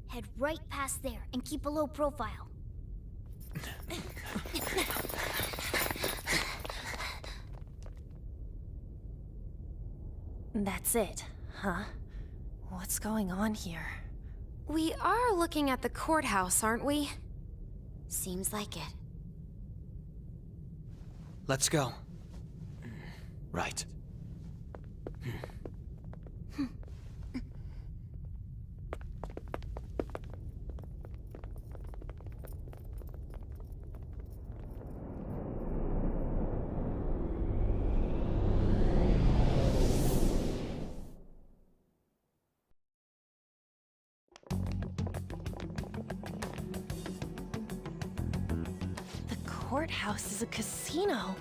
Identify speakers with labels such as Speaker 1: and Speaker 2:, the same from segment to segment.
Speaker 1: Head right past there and keep a low profile.
Speaker 2: That's it, huh? What's going on here? We are looking at the courthouse, aren't we?
Speaker 1: Seems like it.
Speaker 3: Let's go. Right.
Speaker 2: The courthouse is a casino.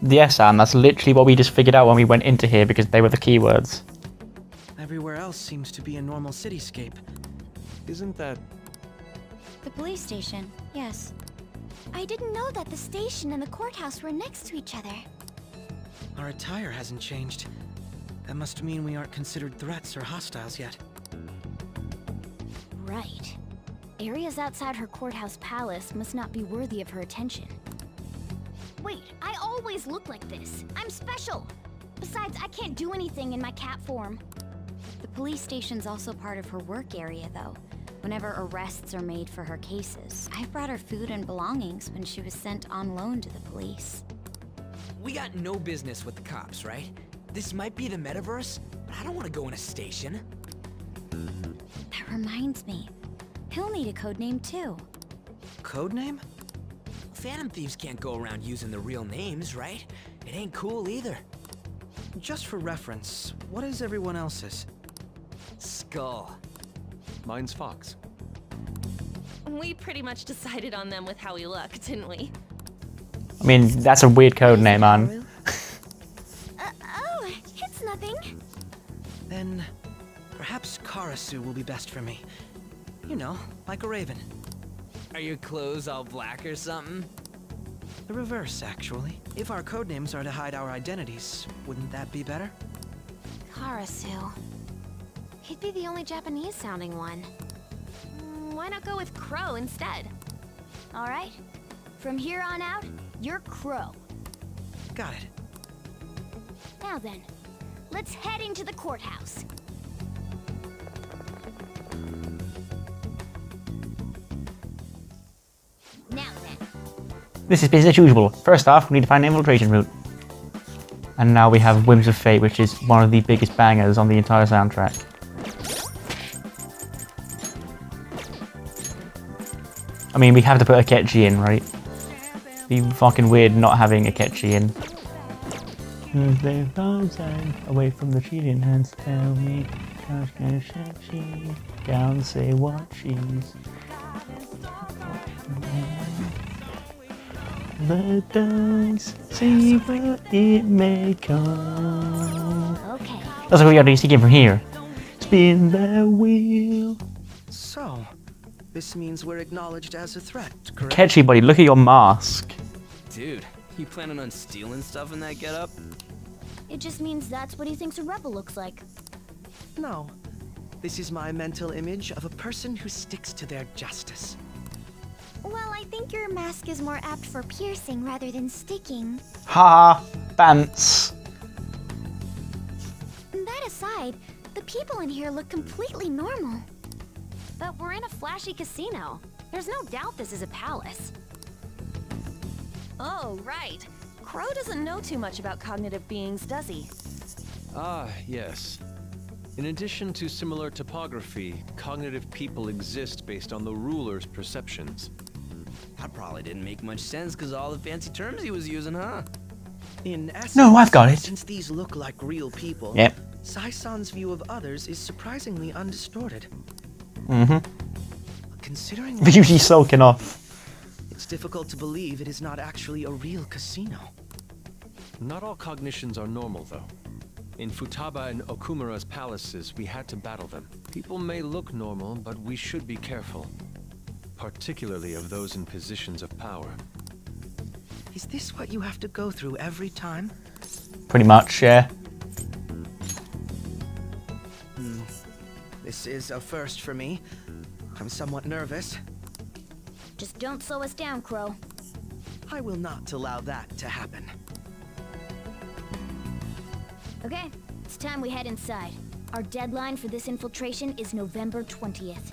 Speaker 4: Yes, Anne, that's literally what we just figured out when we went into here because they were the keywords.
Speaker 3: Everywhere else seems to be a normal cityscape.
Speaker 5: Isn't that...
Speaker 1: The police station, yes. I didn't know that the station and the courthouse were next to each other.
Speaker 3: Our attire hasn't changed. That must mean we aren't considered threats or hostiles yet.
Speaker 1: Right. Areas outside her courthouse palace must not be worthy of her attention. Wait, I always look like this. I'm special. Besides, I can't do anything in my cat form. The police station's also part of her work area, though. Whenever arrests are made for her cases, I brought her food and belongings when she was sent on loan to the police.
Speaker 6: We got no business with the cops, right? This might be the metaverse, but I don't want to go in a station.
Speaker 1: That reminds me. He'll need a codename, too.
Speaker 3: Codename?
Speaker 6: Phantom Thieves can't go around using their real names, right? It ain't cool either.
Speaker 3: Just for reference, what is everyone else's?
Speaker 6: Skull.
Speaker 5: Mine's Fox.
Speaker 2: We pretty much decided on them with how we look, didn't we?
Speaker 4: I mean, that's a weird code name, Anne.
Speaker 1: Oh, it's nothing.
Speaker 3: Then, perhaps Karasu will be best for me. You know, like a raven.
Speaker 6: Are your clothes all black or something?
Speaker 3: The reverse, actually. If our codenames are to hide our identities, wouldn't that be better?
Speaker 2: Karasu. He'd be the only Japanese-sounding one. Why not go with Crow instead?
Speaker 1: All right. From here on out, you're Crow.
Speaker 3: Got it.
Speaker 1: Now then, let's head into the courthouse. Now then.
Speaker 4: This is business as usual. First off, we need to find an infiltration route. And now we have Whims of Fate, which is one of the biggest bangers on the entire soundtrack. I mean, we have to put a catchy in, right? It'd be fucking weird not having a catchy in. Away from the cheating hands, tell me, down, say what she's. The dice, see where it may come.
Speaker 1: Okay.
Speaker 4: That's what we gotta see from here. Spin the wheel.
Speaker 3: So, this means we're acknowledged as a threat, correct?
Speaker 4: Catchy, buddy, look at your mask.
Speaker 6: Dude, you planning on stealing stuff in that getup?
Speaker 1: It just means that's what he thinks a rebel looks like.
Speaker 3: No. This is my mental image of a person who sticks to their justice.
Speaker 1: Well, I think your mask is more apt for piercing rather than sticking.
Speaker 4: Ha! Bants.
Speaker 1: That aside, the people in here look completely normal.
Speaker 2: But we're in a flashy casino. There's no doubt this is a palace. Oh, right. Crow doesn't know too much about cognitive beings, does he?
Speaker 5: Ah, yes. In addition to similar topography, cognitive people exist based on the ruler's perceptions.
Speaker 6: That probably didn't make much sense because all the fancy terms he was using, huh?
Speaker 3: In essence,
Speaker 4: No, I've got it.
Speaker 3: Since these look like real people,
Speaker 4: Yep.
Speaker 3: Sai-san's view of others is surprisingly undistorted.
Speaker 4: Mm-hmm.
Speaker 3: Considering
Speaker 4: We're usually sulking off.
Speaker 3: it's difficult to believe it is not actually a real casino.
Speaker 5: Not all cognitions are normal, though. In Futaba and Okumura's palaces, we had to battle them. People may look normal, but we should be careful. Particularly of those in positions of power.
Speaker 3: Is this what you have to go through every time?
Speaker 4: Pretty much, yeah.
Speaker 3: This is a first for me. I'm somewhat nervous.
Speaker 1: Just don't slow us down, Crow.
Speaker 3: I will not allow that to happen.
Speaker 1: Okay, it's time we head inside. Our deadline for this infiltration is November 20th.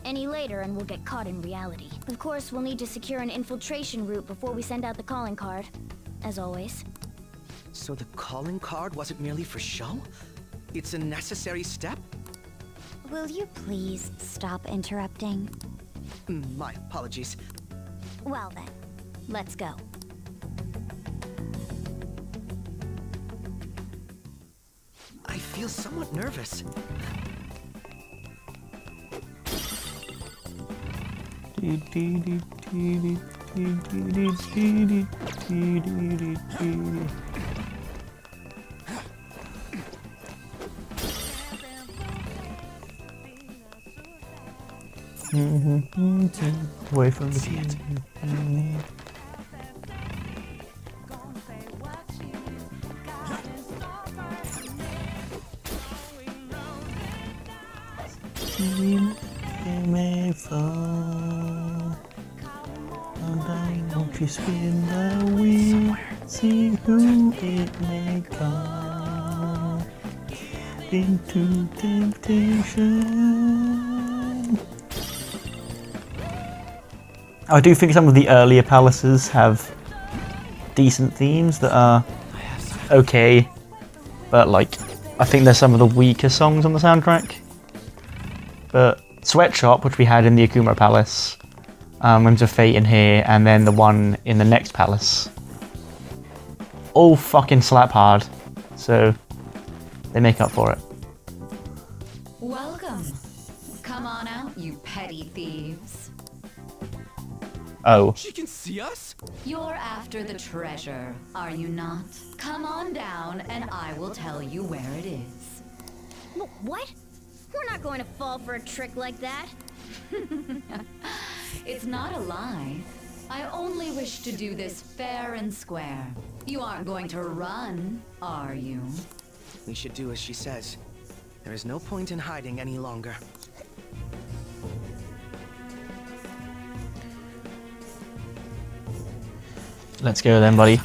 Speaker 1: Any later and we'll get caught in reality. Of course, we'll need to secure an infiltration route before we send out the calling card. As always.
Speaker 3: So the calling card wasn't merely for show? It's a necessary step?
Speaker 1: Will you please stop interrupting?
Speaker 3: My apologies.
Speaker 1: Well then, let's go.
Speaker 3: I feel somewhat nervous.
Speaker 4: Away from the
Speaker 3: See it.
Speaker 4: may fall. And I want to spin the wheel, see who it may come into temptation. I do think some of the earlier palaces have decent themes that are okay, but like I think there's some of the weaker songs on the soundtrack. But Sweatshop, which we had in the Akuma Palace, Whims of Fate in here, and then the one in the next palace, all fucking slap hard, so they make up for it.
Speaker 7: Welcome. Come on out, you petty thieves.
Speaker 4: Oh.
Speaker 6: She can see us?
Speaker 7: You're after the treasure, are you not? Come on down and I will tell you where it is.
Speaker 1: What? We're not going to fall for a trick like that.
Speaker 7: It's not a lie. I only wish to do this fair and square. You aren't going to run, are you?
Speaker 3: We should do as she says. There is no point in hiding any longer.
Speaker 4: Let's go then, buddy.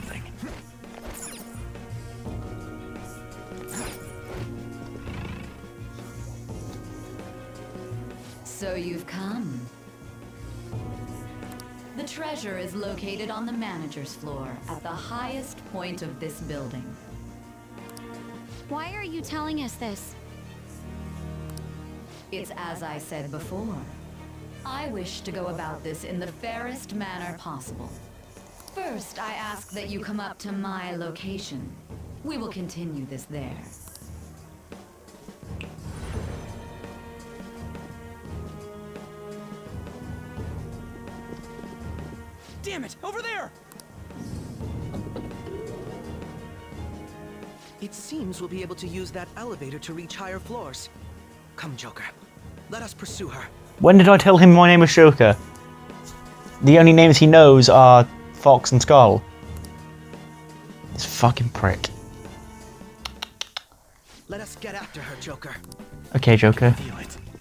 Speaker 7: So you've come. The treasure is located on the manager's floor at the highest point of this building.
Speaker 2: Why are you telling us this?
Speaker 7: It's as I said before. I wish to go about this in the fairest manner possible. First, I ask that you come up to my location. We will continue this there.
Speaker 6: Damn it! Over there!
Speaker 3: It seems we'll be able to use that elevator to reach higher floors. Come, Joker. Let us pursue her.
Speaker 4: When did I tell him my name was Shoka? The only names he knows are Fox and Skull. This fucking prick.
Speaker 3: Let us get after her, Joker.
Speaker 4: Okay, Joker.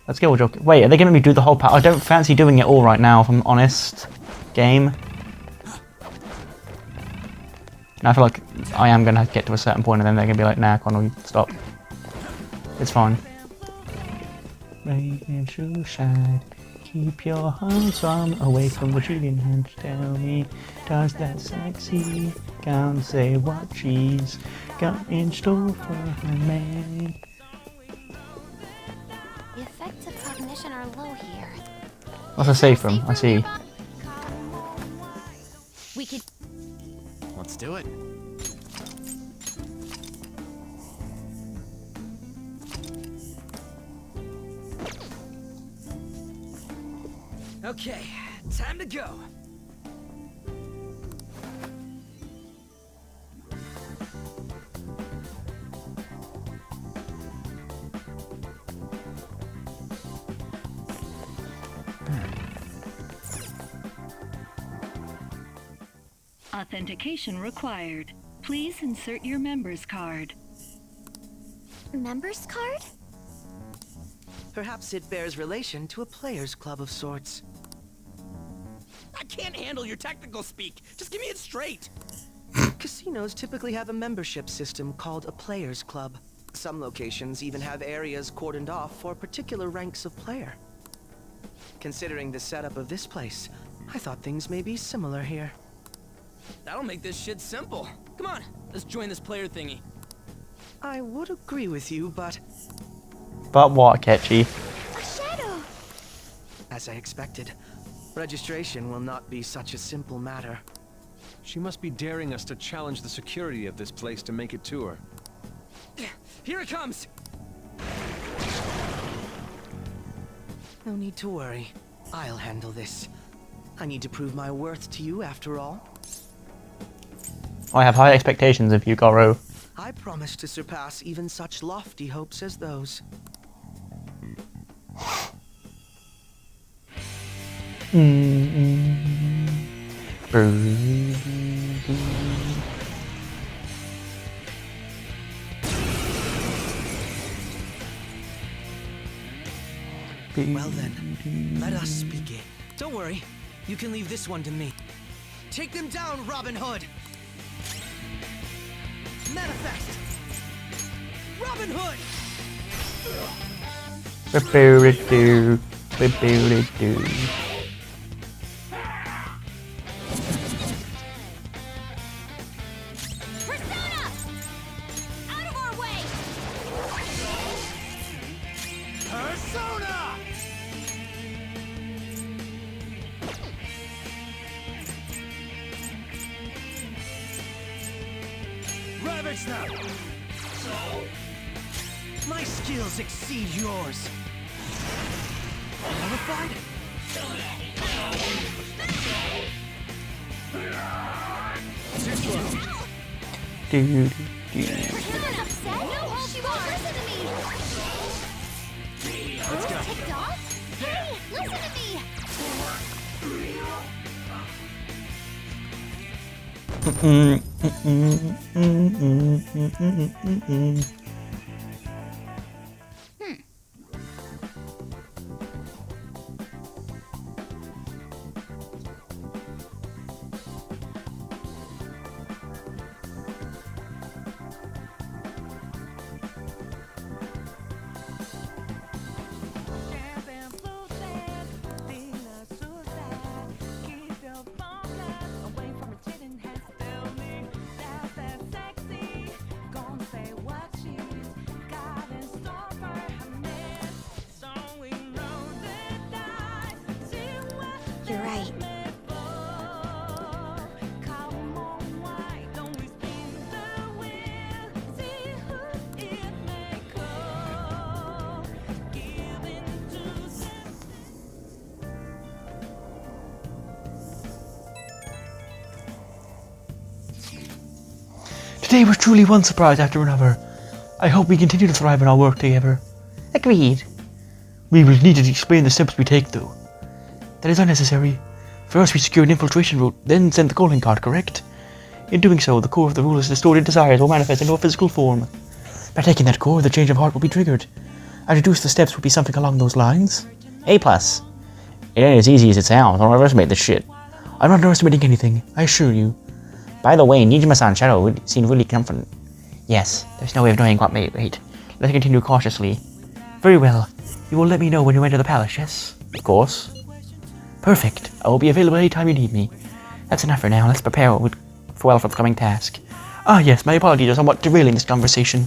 Speaker 4: Let's go, Joker. Wait, are they going to do the whole I don't fancy doing it all right now, if I'm honest. Game. And I feel like I am going to get to a certain point and then they're going to be like, nah, Connell, stop. It's fine. Making sure side. Keep your hands away from the chicken hands. Tell me, does that sexy can't say what she's got in store for her man?
Speaker 2: The effects of cognition are low here.
Speaker 4: What's I say from? I see.
Speaker 1: We could...
Speaker 6: Let's do it. Okay, time to go.
Speaker 8: Authentication required. Please insert your member's card.
Speaker 1: Member's card?
Speaker 3: Perhaps it bears relation to a players' club of sorts.
Speaker 6: I can't handle your technical speak. Just give me it straight.
Speaker 3: Casinos typically have a membership system called a players' club. Some locations even have areas cordoned off for particular ranks of player. Considering the setup of this place, I thought things may be similar here.
Speaker 6: That'll make this shit simple. Come on, let's join this player thingy.
Speaker 3: I would agree with you, but
Speaker 4: But what, Ketchy?
Speaker 1: A shadow!
Speaker 3: as I expected, registration will not be such a simple matter.
Speaker 5: She must be daring us to challenge the security of this place to make it to her.
Speaker 6: Here it comes!
Speaker 3: No need to worry. I'll handle this. I need to prove my worth to you after all.
Speaker 4: I have high expectations of you, Goro.
Speaker 3: I promise to surpass even such lofty hopes as those. Well then, let us begin. Don't worry, you can leave this one to me. Take them down, Robin Hood! Manifest! Robin Hood!
Speaker 4: Ba-boo-doo, ba-boo-doo.
Speaker 1: Persona! Out of our way!
Speaker 6: Persona! Ravage now!
Speaker 3: My skills exceed yours. Nullified?
Speaker 6: Too slow.
Speaker 4: Do-do-do.
Speaker 1: Persona upset? No, she won't listen to me!
Speaker 6: Let's go.
Speaker 1: Ticked off? Hey, listen to me!
Speaker 2: You're right.
Speaker 4: Today was truly one surprise after another. I hope we continue to thrive in our work together. Agreed. We will need to explain the steps we take, though. That is unnecessary. First we secure an infiltration route, then send the calling card, correct? In doing so, the core of the ruler's distorted desires will manifest into a physical form. By taking that core, the change of heart will be triggered. I deduce the steps would be something along those lines. A+. It ain't as easy as it sounds. Don't underestimate this shit. I'm not underestimating anything, I assure you. By the way, Nijima-san's shadow seemed really confident. Yes, there's no way of knowing what may wait. Let's continue cautiously. Very well. You will let me know when you enter the palace, yes? Of course. Perfect. I will be available anytime you need me. That's enough for now. Let's prepare for the upcoming task. Ah yes, my apologies are somewhat derailing this conversation.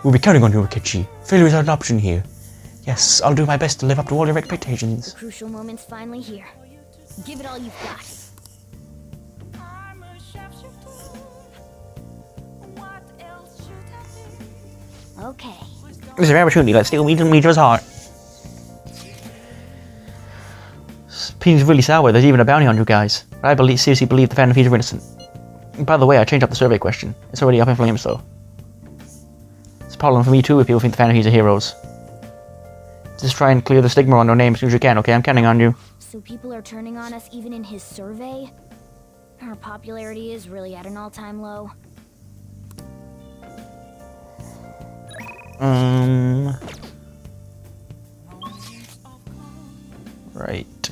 Speaker 4: We'll be counting on you, Rikichi. Failure is not an option here. Yes, I'll do my best to live up to all your expectations.
Speaker 1: The crucial moment's finally here. Give it all you've got. Okay.
Speaker 4: This is an opportunity. Let's steal Mijima's heart. Seems really sour. There's even a bounty on you guys. But I seriously believe the Phantom Thieves are innocent. And by the way, I changed up the survey question. It's already up in flames, though. It's a problem for me too if people think the Phantom Thieves are heroes. Just try and clear the stigma on their name as soon as you can, okay? I'm counting on you.
Speaker 1: So people are turning on us even in his survey? Our popularity is really at an all-time low.
Speaker 4: Right.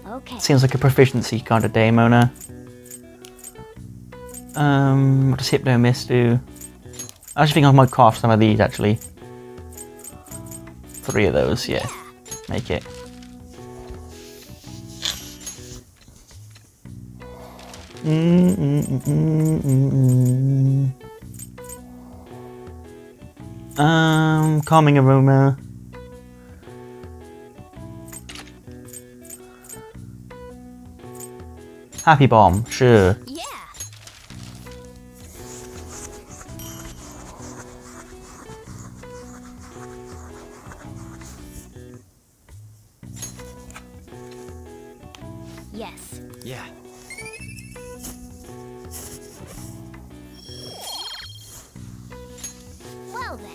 Speaker 1: Okay.
Speaker 4: Seems like a proficiency kind of day, Mona. What does Hypno Miss do? I actually think I might craft some of these, actually. 3 of those, yeah. Make it. Calming aroma. Happy bomb, sure.
Speaker 1: Yeah. Yes.
Speaker 6: Yeah.
Speaker 1: Well then.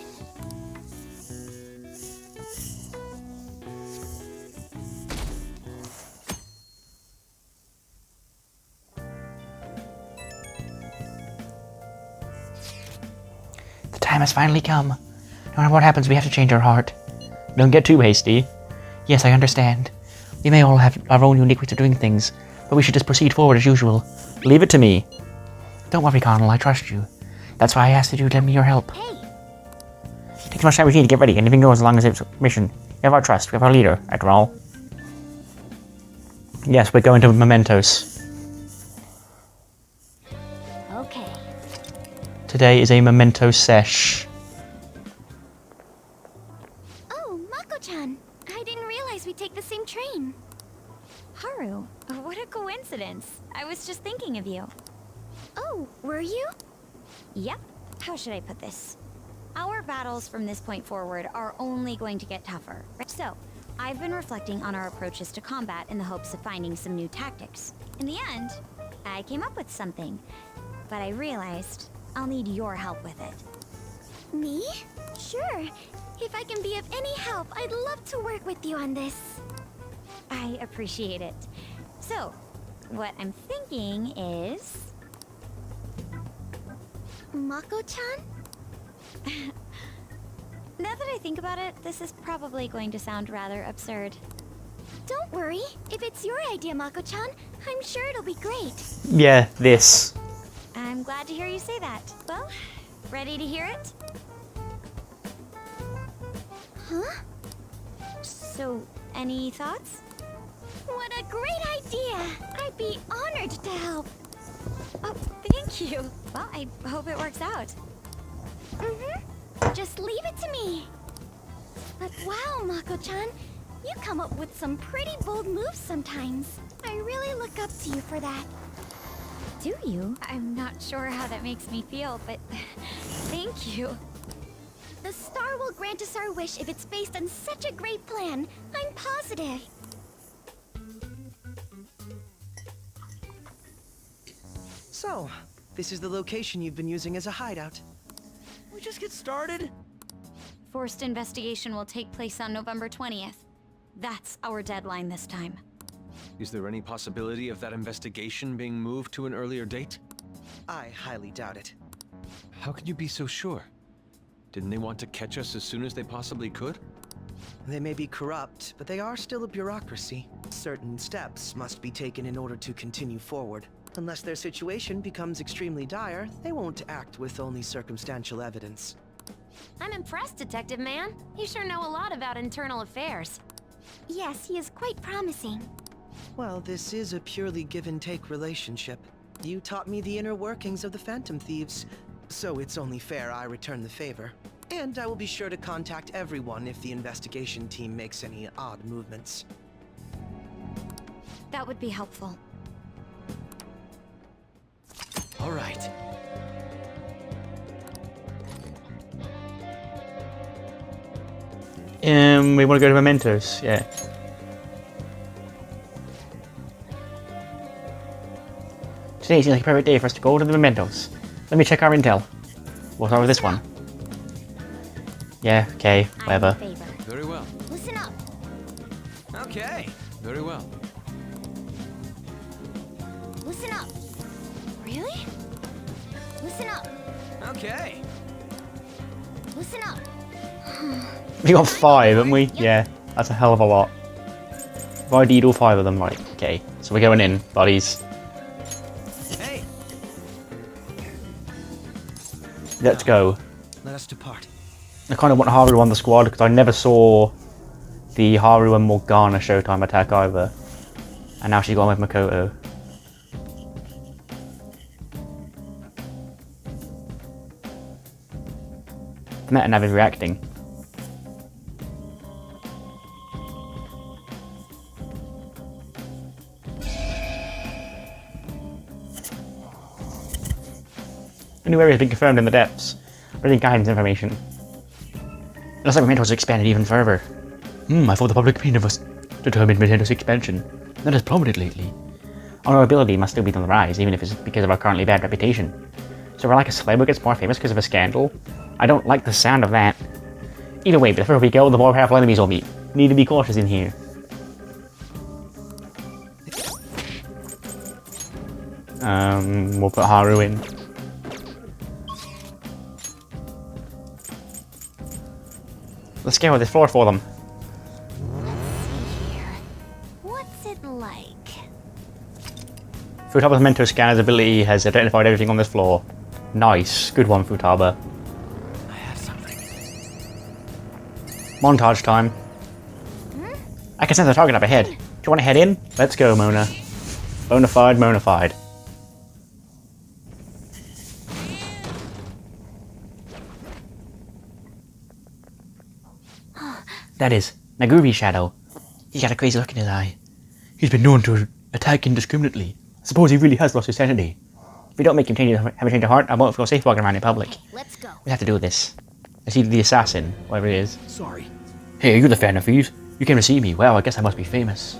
Speaker 4: The time has finally come. No matter what happens, we have to change our heart. Don't get too hasty. Yes, I understand. We may all have our own unique ways of doing things, but we should just proceed forward as usual. Leave it to me. Don't worry, Connell, I trust you. That's why I asked you to lend me your help.
Speaker 1: Hey.
Speaker 4: Take as much time as you need to get ready. Anything goes as long as it's a mission. We have our trust. We have our leader, after all. Yes, we're going to Mementos.
Speaker 1: Okay.
Speaker 4: Today is a Memento sesh.
Speaker 1: Oh, Mako-chan. I didn't realize we'd take the same train.
Speaker 2: Haru, what a coincidence. I was just thinking of you.
Speaker 1: Oh, were you?
Speaker 2: Yep. How should I put this? Our battles from this point forward are only going to get tougher. So, I've been reflecting on our approaches to combat in the hopes of finding some new tactics. In the end, I came up with something, but I realized I'll need your help with it.
Speaker 1: Me? Sure. If I can be of any help, I'd love to work with you on this.
Speaker 2: I appreciate it. So, what I'm thinking is...
Speaker 1: Mako-chan?
Speaker 2: Now that I think about it, this is probably going to sound rather absurd.
Speaker 1: Don't worry. If it's your idea, Mako-chan, I'm sure it'll be great.
Speaker 4: Yeah, this.
Speaker 2: I'm glad to hear you say that. Well, ready to hear it?
Speaker 1: Huh?
Speaker 2: So, any thoughts?
Speaker 1: What a great idea! I'd be honored to help.
Speaker 2: Oh, thank you. Well, I hope it works out.
Speaker 1: Just leave it to me. But wow, Mako-chan, you come up with some pretty bold moves sometimes. I really look up to you for that.
Speaker 2: Do you? I'm not sure how that makes me feel, but thank you.
Speaker 1: The star will grant us our wish if it's based on such a great plan. I'm positive.
Speaker 3: So, this is the location you've been using as a hideout.
Speaker 6: We just get started?
Speaker 2: Forced investigation will take place on November 20th. That's our deadline this time.
Speaker 5: Is there any possibility of that investigation being moved to an earlier date?
Speaker 3: I highly doubt it.
Speaker 5: How can you be so sure? Didn't they want to catch us as soon as they possibly could?
Speaker 3: They may be corrupt, but they are still a bureaucracy. Certain steps must be taken in order to continue forward. Unless their situation becomes extremely dire, they won't act with only circumstantial evidence.
Speaker 2: I'm impressed, Detective Man. You sure know a lot about internal affairs.
Speaker 1: Yes, he is quite promising.
Speaker 3: Well, this is a purely give-and-take relationship. You taught me the inner workings of the Phantom Thieves, so it's only fair I return the favor. And I will be sure to contact everyone if the investigation team makes any odd movements.
Speaker 2: That would be helpful.
Speaker 6: All right.
Speaker 4: We want to go to Mementos, yeah. Today seems like a perfect day for us to go to the Mementos. Let me check our intel. We'll start with this one. Yeah, okay, whatever.
Speaker 2: I'm in favor.
Speaker 5: Very well.
Speaker 1: Listen up.
Speaker 6: Okay.
Speaker 5: Very well.
Speaker 1: Listen up. Really? Listen up.
Speaker 6: Okay.
Speaker 1: Listen up.
Speaker 4: We got 5, haven't we? Yeah, that's a hell of a lot. If I need all 5 of them, right? Okay, so we're going in, buddies.
Speaker 3: Hey,
Speaker 4: Let's go.
Speaker 3: let us depart.
Speaker 4: I kind of want Haru on the squad because I never saw the Haru and Morgana Showtime attack either. And now she's gone with Makoto. Meta Navi reacting. A new area has been confirmed in the depths. Bringing guidance information. It looks like Mementos has expanded even further. I thought the public opinion was determined Mementos' expansion. That has plummeted lately. Our ability must still be on the rise, even if it's because of our currently bad reputation. So we're like a celeb who gets more famous because of a scandal? I don't like the sound of that. Either way, the further we go, the more powerful enemies we'll meet. We need to be cautious in here. We'll put Haru in. Let's scale this floor for them.
Speaker 1: What's it like?
Speaker 4: Futaba's Mementos scanner's ability has identified everything on this floor. Nice. Good one, Futaba.
Speaker 3: I have something.
Speaker 4: Montage time. I can sense a target up ahead. Do you want to head in? Let's go, Mona. Bonafide, Monafide. That is Nagubi's shadow. He's got a crazy look in his eye. He's been known to attack indiscriminately. I suppose he really has lost his sanity. If we don't make him have a change of heart, I won't feel safe walking around in public.
Speaker 1: Let's go.
Speaker 4: We have to do this. I see the assassin, whatever it is.
Speaker 3: Sorry.
Speaker 4: Hey, you're the Phantom Thieves. You came to see me. Well, I guess I must be famous.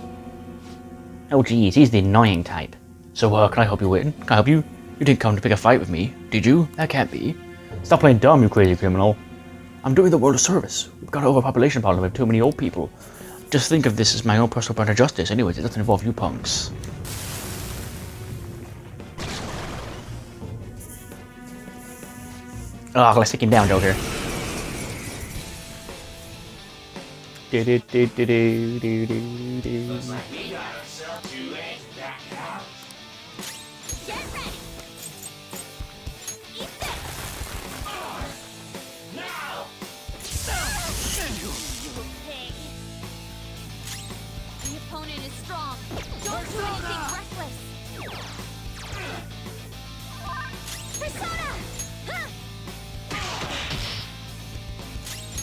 Speaker 4: Oh geez, he's the annoying type. So, can I help you win? Can I help you? You didn't come to pick a fight with me, did you? That can't be. Stop playing dumb, you crazy criminal. I'm doing the world a service. We've got an overpopulation problem with too many old people. Just think of this as my own personal brand of justice. Anyways, it doesn't involve you punks. Ah, let's take him down, Joker.
Speaker 1: The opponent is strong. Don't do anything reckless. Persona! Huh!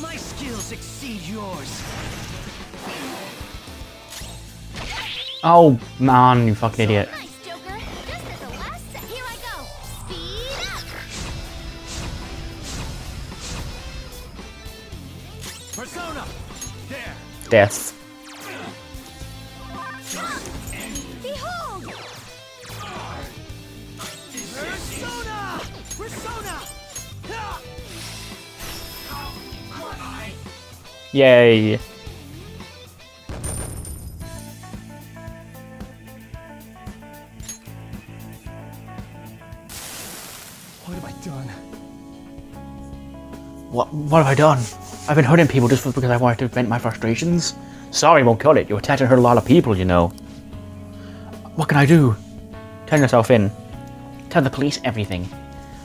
Speaker 3: My skills exceed yours.
Speaker 4: Oh man, you fucking idiot.
Speaker 1: Nice, Joker. Just at the last set. Here I go. Speed up.
Speaker 3: Persona! There!
Speaker 4: Death.
Speaker 1: Behold!
Speaker 3: Persona! Persona!
Speaker 4: Yay.
Speaker 3: What have I done?
Speaker 4: What have I done? I've been hurting people just because I wanted to vent my frustrations. Sorry, won't cut it. You attacked and hurt a lot of people, you know. What can I do? Turn yourself in. Tell the police everything.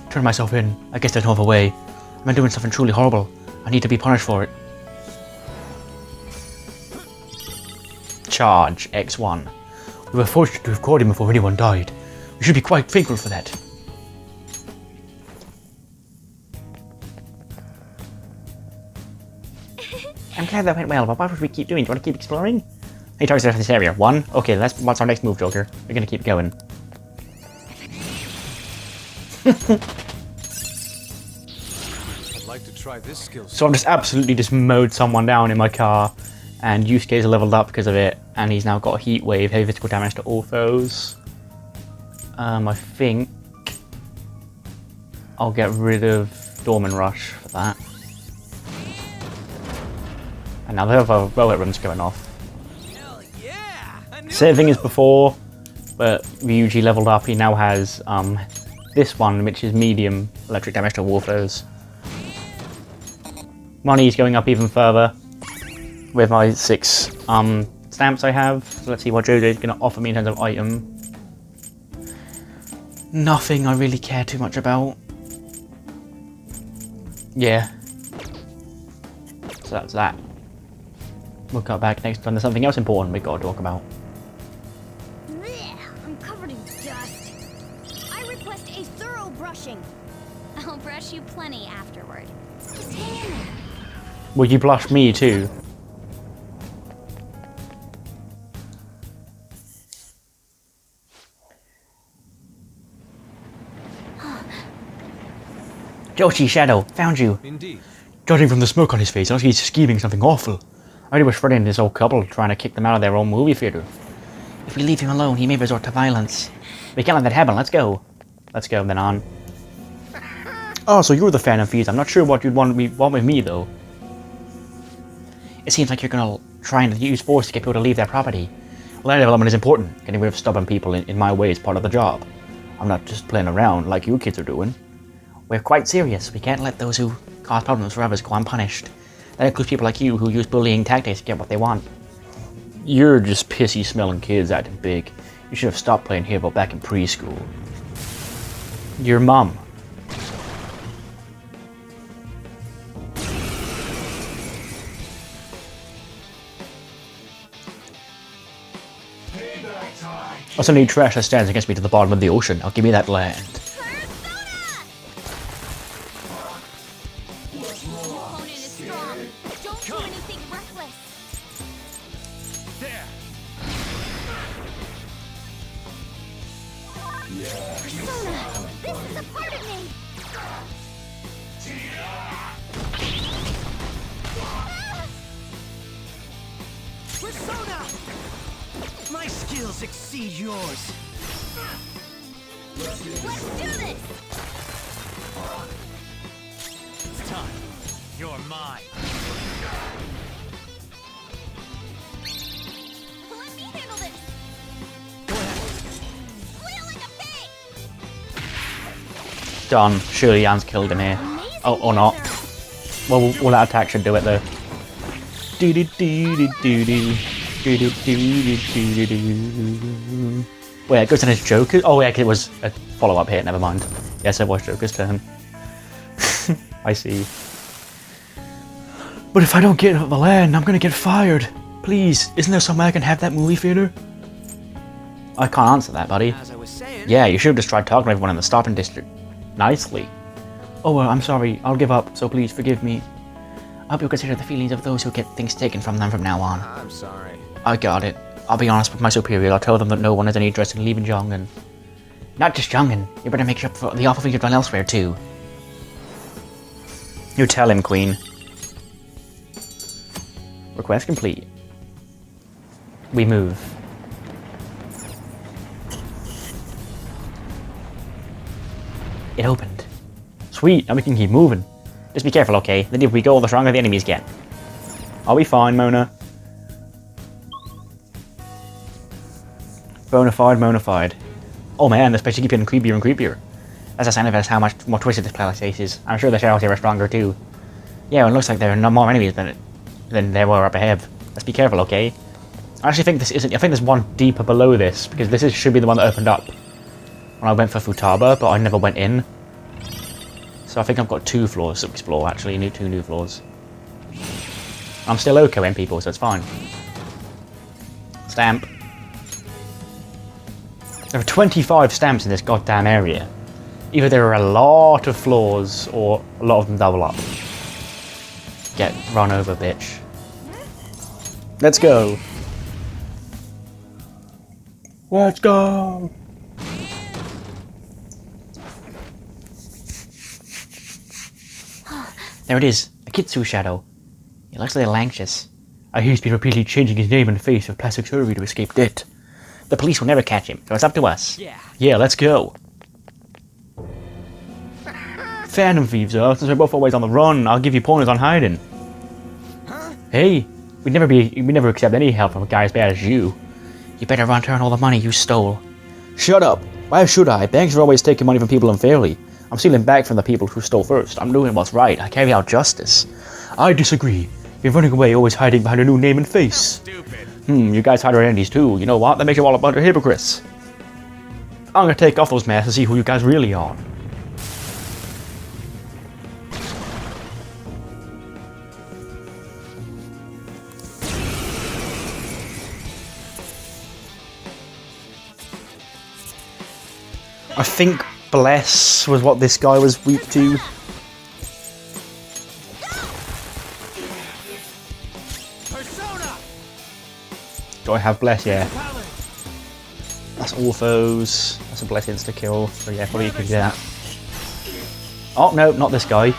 Speaker 4: Turn myself in. I guess there's no other way. I've been doing something truly horrible. I need to be punished for it. Charge X1. We were fortunate to have caught him before anyone died. We should be quite thankful for that. I'm glad that went well, but what should we keep doing? Do you want to keep exploring? Hey, targets left in this area. 1? Okay, what's our next move, Joker? We're gonna keep going.
Speaker 5: I'd like to try this skill.
Speaker 4: So I've just absolutely just mowed someone down in my car, and Yusuke's leveled up because of it, and he's now got a heat wave, heavy physical damage to all foes. I think I'll get rid of Dorman Rush for that. And now the other Velvet Run's going off.
Speaker 3: Hell yeah!
Speaker 4: Same thing as before, but Ryuji leveled up. He now has this one, which is medium electric damage to all foes. Money's going up even further with my 6 stamps I have. So let's see what Jojo's going to offer me in terms of item. Nothing I really care too much about. Yeah. So that's that. We'll cut back next time. There's something else important we've got to talk about.
Speaker 1: Blech, I'm covered in dust. I request a thorough brushing. I'll brush you plenty afterward. Just hang in there.
Speaker 4: Will you blush me too? Joshi, Shadow, found you.
Speaker 5: Indeed.
Speaker 4: Judging from the smoke on his face, I think he's scheming something awful. I really was threatening this old couple, trying to kick them out of their own movie theater. If we leave him alone, he may resort to violence. We can't let that happen, let's go. Let's go, then on. Oh, so you're the Phantom Thieves. I'm not sure what you'd want with me, though. It seems like you're gonna try and use force to get people to leave their property. Land development is important. Getting rid of stubborn people in my way is part of the job. I'm not just playing around like you kids are doing. We're quite serious. We can't let those who cause problems for others go unpunished. That includes people like you who use bullying tactics to get what they want. You're just pissy smelling kids acting big. You should have stopped playing hero back in preschool. Your mom. I also need trash that stands against me to the bottom of the ocean. I'll give me that land.
Speaker 3: My skills exceed yours.
Speaker 1: Let's do this!
Speaker 9: It's time. You're mine.
Speaker 1: Let me handle this!
Speaker 9: Go ahead.
Speaker 1: Squeal like a pig!
Speaker 4: Done. Surely Jan's killed him here. Oh, or not. Well, that attack should do it though. Wait, it goes on his Joker? Oh yeah, it was a follow-up hit, never mind. Yes, it was Joker's turn. I see. But if I don't get the land, I'm gonna get fired. Please, isn't there somewhere I can have that movie theater? I can't answer that, buddy.
Speaker 3: As I was saying,
Speaker 4: Yeah, you should have just tried talking to everyone in the stopping district. Nicely. Oh well, I'm sorry, I'll give up, so please forgive me. I hope you'll consider the feelings of those who get things taken from them from now on.
Speaker 3: I'm sorry.
Speaker 4: I got it. I'll be honest with my superior. I'll tell them that no one has any interest in leaving Jongan. Not just Jongan. You better make up for the awful things you've done elsewhere, too. You tell him, Queen. Request complete. We move. It opened. Sweet, now we can keep moving. Just be careful, okay? The deeper we go, the stronger the enemies get. I'll be fine, Mona. Bonafide. Oh man, this place keeps getting creepier and creepier. That's a sign of us how much more twisted this place is. I'm sure the shadows here are stronger too. Yeah, it looks like there are no more enemies than there were up ahead. Let's be careful, okay? I actually think this isn't. I think there's one deeper below this because should be the one that opened up when I went for Futaba, but I never went in. So I think I've got 2 floors to explore. Actually, 2 new floors. I'm still OKOing people, so it's fine. Stamp. There are 25 stamps in this goddamn area. Either there are a lot of floors, or a lot of them double up. Get run over, bitch. Let's go. Let's go. There it is, a Kitsu shadow. He looks a little anxious. I hear he's been repeatedly changing his name and face with plastic surgery to escape debt. The police will never catch him, so it's up to us. Yeah, let's go. Phantom Thieves, since we're both always on the run, I'll give you pointers on hiding. Hey, we'd never accept any help from a guy as bad as you. You better return all the money you stole. Shut up. Why should I? Banks are always taking money from people unfairly. I'm stealing back from the people who stole first. I'm doing what's right. I carry out justice. I disagree. You're running away, always hiding behind a new name and face. You guys hide our identities too. You know what? That makes you all a bunch of hypocrites. I'm gonna take off those masks and see who you guys really are. I think Bless was what this guy was weak to. Do I have Bless? Yeah. That's all foes. That's a Bless insta-kill. So yeah, probably you could do that. Oh no, not this guy.
Speaker 1: The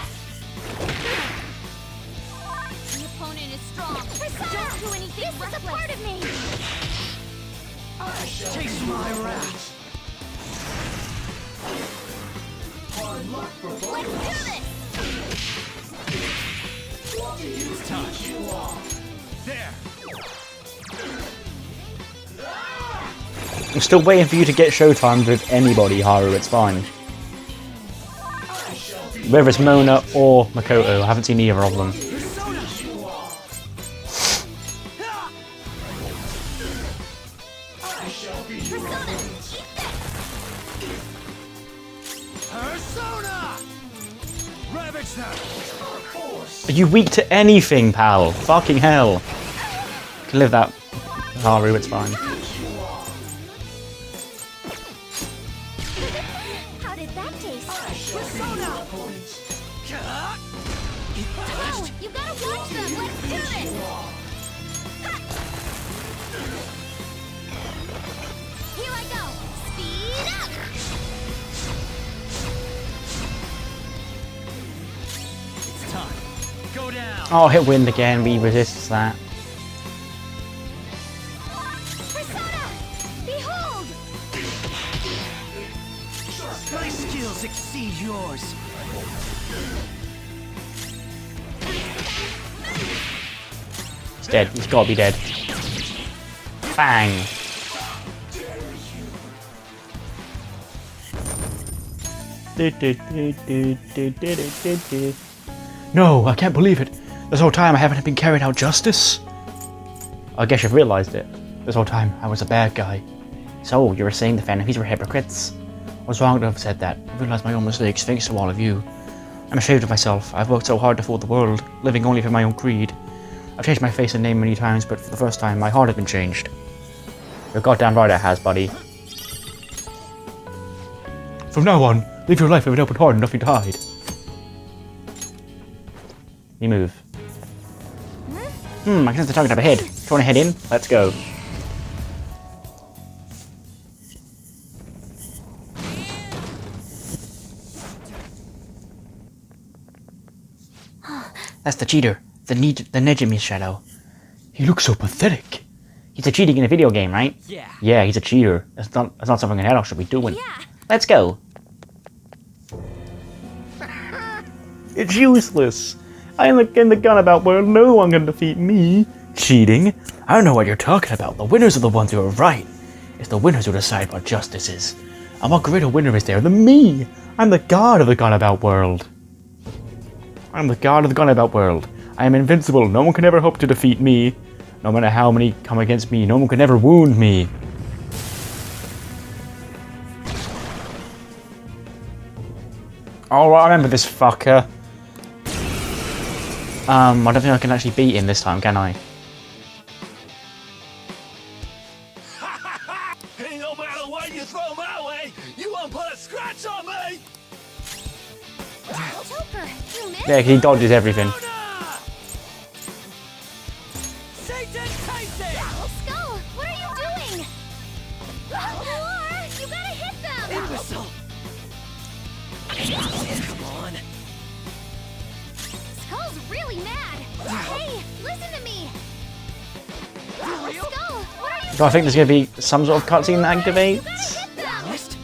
Speaker 1: opponent is strong. Don't do anything. This is a part of me.
Speaker 6: Chase my wrath.
Speaker 1: Let's do this.
Speaker 9: It's time. There.
Speaker 4: I'm still waiting for you to get showtime with anybody, Haru. It's fine. Whether it's Mona or Makoto, I haven't seen either of them. Are you weak to anything, pal? Fucking hell. You can live that, Haru, it's fine.
Speaker 1: How did that taste? Oh, you gotta watch them. Let's do this. Here I go. Speed up.
Speaker 9: It's time. Go down.
Speaker 4: Oh, hit wind again. We resist that.
Speaker 1: Persona, behold.
Speaker 6: My skills exceed yours.
Speaker 4: He's dead. He's gotta be dead. Bang. No, I can't believe it. This whole time I haven't been carrying out justice. I guess you've realized it. This whole time I was a bad guy. So, you were saying the Phantom Thieves were hypocrites? I was wrong to have said that. I realized my own mistakes thanks to all of you. I'm ashamed of myself. I've worked so hard to fool the world, living only for my own greed. I've changed my face and name many times, but for the first time, my heart has been changed. You're goddamn right it has, buddy. From now on, live your life with an open heart and nothing to hide. You move. I can sense the target up ahead. Do you want to head in? Let's go. That's the cheater. The Nejimi Shadow. He looks so pathetic. He's a cheating in a video game, right?
Speaker 6: Yeah.
Speaker 4: Yeah, he's a cheater. That's not something an adult should be doing.
Speaker 1: Yeah.
Speaker 4: Let's go. It's useless. I am in the Gunabout world. No one can defeat me. Cheating? I don't know what you're talking about. The winners are the ones who are right. It's the winners who decide what justice is. And what greater winner is there than me? I'm the god of the Gunabout world. I'm the god of the Gunabout world. I am invincible. No one can ever hope to defeat me. No matter how many come against me, no one can ever wound me. Oh, I remember this fucker. I don't think I can actually beat him this time, can I?
Speaker 9: No matter what you throw my way, you won't put a scratch on me.
Speaker 1: Joker, you missed.
Speaker 4: Yeah, he dodges everything.
Speaker 9: Satan Tyson!
Speaker 1: Skull, what are you doing? War, you gotta hit them.
Speaker 6: Imbecile. Come on.
Speaker 1: Skull's really mad. Hey, listen to me. Skull, what are you
Speaker 4: So I think there's going to be some sort of cutscene that activates.
Speaker 1: hit them?
Speaker 6: Missed?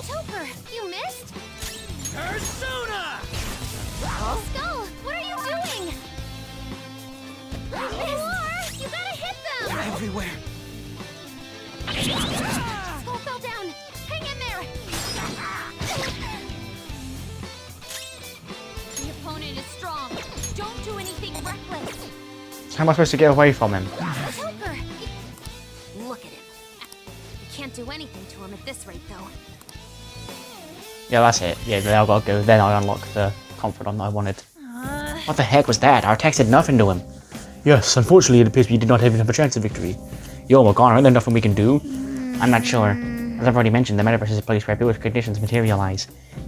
Speaker 1: Joker, you missed?
Speaker 9: Persona!
Speaker 1: Skull, what are you doing? War, you gotta hit them.
Speaker 6: They're everywhere.
Speaker 1: Skull fell down. Hang in there. The opponent is strong. Don't do anything reckless.
Speaker 4: How am I supposed to get away from him?
Speaker 1: Joker. Look at him. You can't do anything to him at this rate, though.
Speaker 4: Yeah, that's it. Yeah, then I gotta go. Then I unlock the confidant I wanted. What the heck was that? Our attacks did nothing to him. Yes, unfortunately, it appears we did not even have a chance of victory. Yo, Morgana, there's nothing we can do. I'm not sure. As I've already mentioned, the Metaverse is a place where beautiful conditions materialize.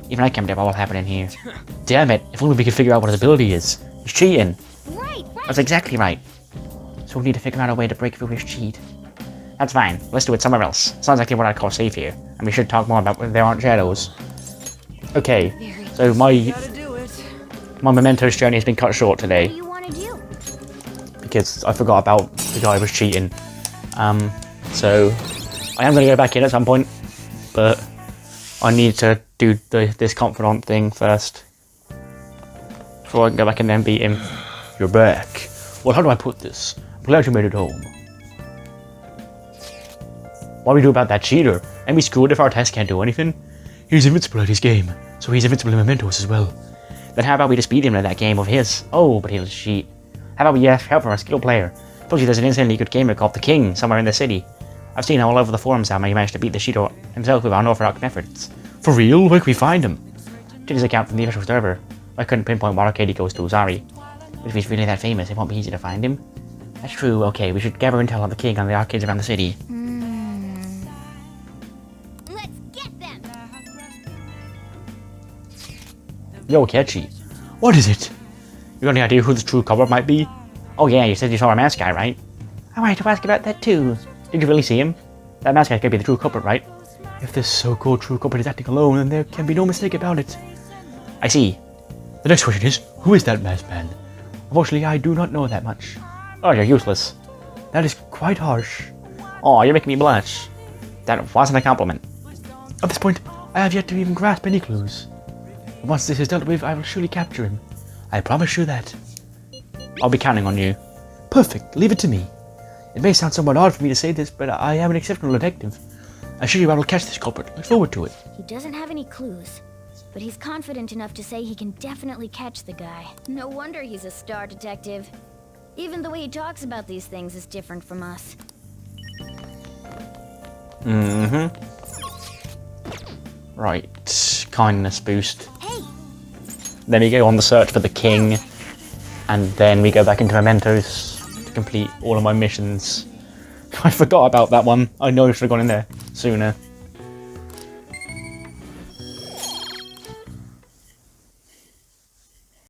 Speaker 4: Even I can't believe what will happen in here. Damn it! If only we could figure out what his ability is. He's cheating.
Speaker 1: Right.
Speaker 4: That's exactly right. So we need to figure out a way to break through his cheat. That's fine. Let's do it somewhere else. Sounds like what I'd call safe here. And we should talk more about when there aren't shadows. Okay. So my Mementos journey has been cut short today.
Speaker 1: What do you want to do?
Speaker 4: Because I forgot about the guy who was cheating. So I am going to go back in at some point. But I need to do this confidant thing first. Before I can go back and then beat him. You're back. Well, how do I put this? I'm glad you made it home. What do we do about that cheater? And we screwed if our test can't do anything? He's invincible at his game, so he's invincible in Mementos as well. Then how about we just beat him in that game of his? Oh, but he'll cheat. How about we ask help from a skilled player? Told you there's an insanely good gamer called the King somewhere in the city. I've seen all over the forums how he managed to beat the cheater himself with unorthodox methods. For real? Where can we find him? Did his account from the official server. I couldn't pinpoint what arcade he goes to, sorry. But if he's really that famous, it won't be easy to find him. That's true, okay, we should gather intel on the King on the arcades around the city.
Speaker 1: Let's get them.
Speaker 4: Yo, Catchy. What is it? You got any idea who the true culprit might be? Oh yeah, you said you saw a mask guy, right? I wanted to ask about that too. Did you really see him? That mask guy could be the true culprit, right? If this so-called true culprit is acting alone, then there can be no mistake about it. I see. The next question is, who is that masked man? Unfortunately, I do not know that much. Oh, you're useless. That is quite harsh. Oh, you're making me blush. That wasn't a compliment. At this point, I have yet to even grasp any clues. Once this is dealt with, I will surely capture him. I promise you that. I'll be counting on you. Perfect, leave it to me. It may sound somewhat odd for me to say this, but I am an exceptional detective. I assure you I will catch this culprit. Look forward to it.
Speaker 1: He doesn't have any clues, but he's confident enough to say he can definitely catch the guy. No wonder he's a star detective. Even the way he talks about these things is different from us.
Speaker 4: Right, kindness boost.
Speaker 1: Hey!
Speaker 4: Then we go on the search for the King, and then we go back into Mementos to complete all of my missions. I forgot about that one. I know I should have gone in there sooner.